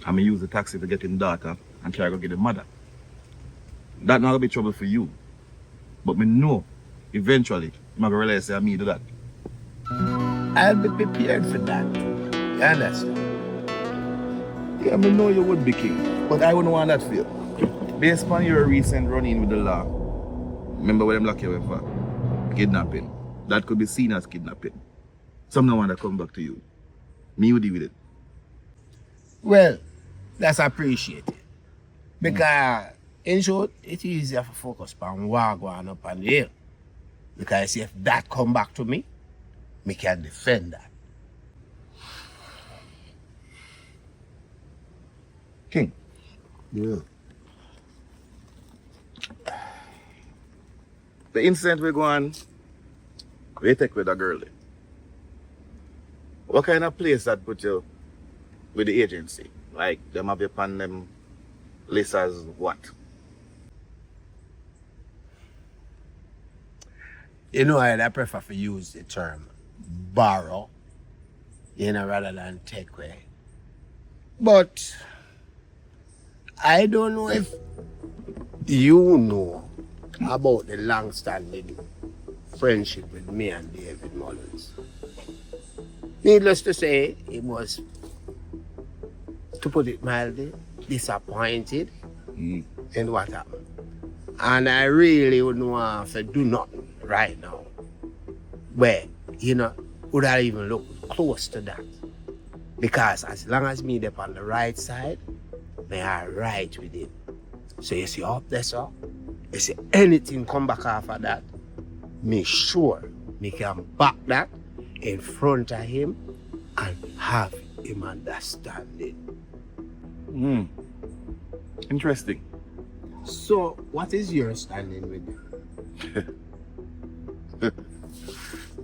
and me use the taxi to get him daughter and carry go get him mother. That not gonna be trouble for you. But me know, eventually, you might realize that me do that. I'll be prepared for that. You understand? Yeah, I know you would be king, but I wouldn't want that for you. Based on your recent run-in with the law, remember what I'm lucky with for? Kidnapping. That could be seen as kidnapping. Some don't want to come back to you. Me would deal with it. Well, that's appreciated. Because, in short, it's easier to focus on what going up on the hill. Because if that come back to me, me can defend that. King. Yeah. The incident we go on, we take with a girl. What kind of place that put you with the agency? Like, them have you upon them list as what? You know, I prefer to use the term borrow, rather than take away. But I don't know if you know about the long-standing friendship with me and David Mullins. Needless to say, he was, to put it mildly, disappointed in what happened. And I really wouldn't want to do nothing right now where, would I even look close to that? Because as long as me up on the right side, me are right with him. So you see up there, sir, you see anything come back after that, me sure me can back that in front of him and have him understand it. Interesting. So, what is your standing with him?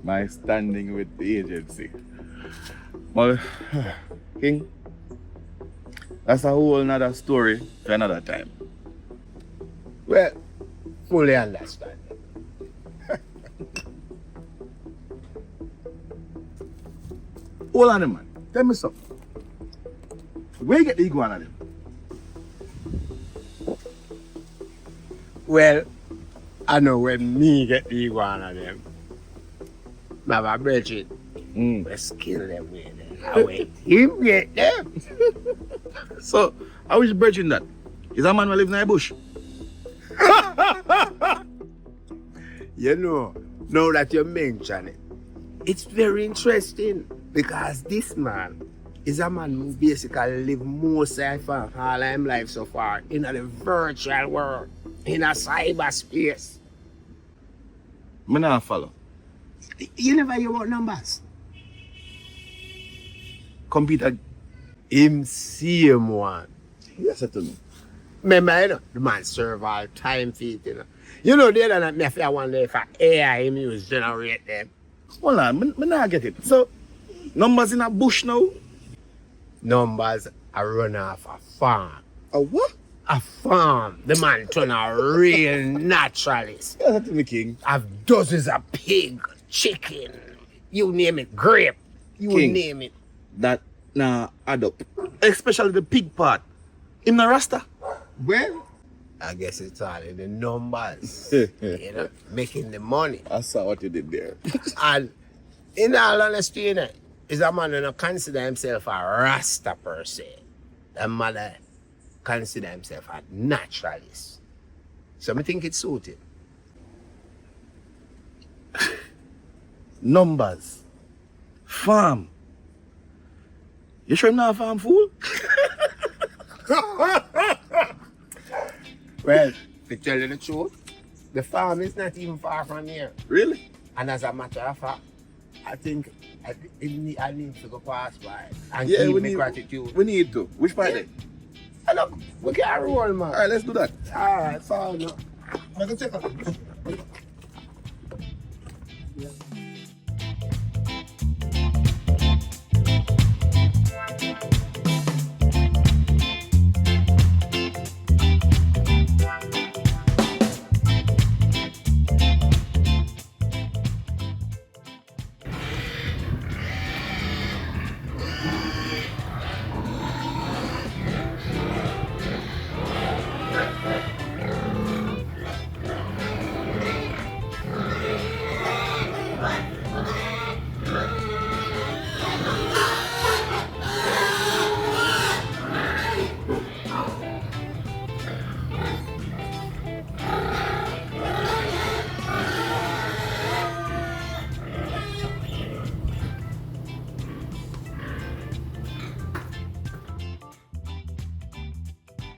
My standing with the agency. Well, King, that's a whole nother story for another time. Well, fully understand. Hold on, man. Tell me something. Where you get the iguana then? Well, I know when me get the iguana them, my Bridget, let's kill them with them. I wait him get them. So, how is bridging that? Is a man who lives in the bush? Now that you mention it, it's very interesting because this man is a man who basically live most of all his life so far in the virtual world, in a cyberspace. Me not follow. You never hear about numbers? Computer. Him same one. Yes, to me. Remember, the man serve all time feet, the other night, me I wonder if AI him use generate them. Hold on, me not get it. So, numbers in a bush now? Numbers are run off a farm. A what? A farm. The man turn a real naturalist. Yes, to me, King. Have dozens of pig, chicken, you name it, grape, you King, name it. That nah add up. Especially the pig part. In the rasta. Well, I guess it's all in the numbers. Making the money. I saw what you did there. And in all honesty, is a man who don't consider himself a rasta per se. The man consider himself a naturalist. So I think it suited. Numbers. Farm. You sure I'm not a farm fool? Well, to tell you the truth, the farm is not even far from here. Really? And as a matter of fact, I think I need to go pass by and Yeah, give we me need gratitude. We need to. Which part then? And look, we can roll, man. Alright, let's do that. Alright, fine. Let me take a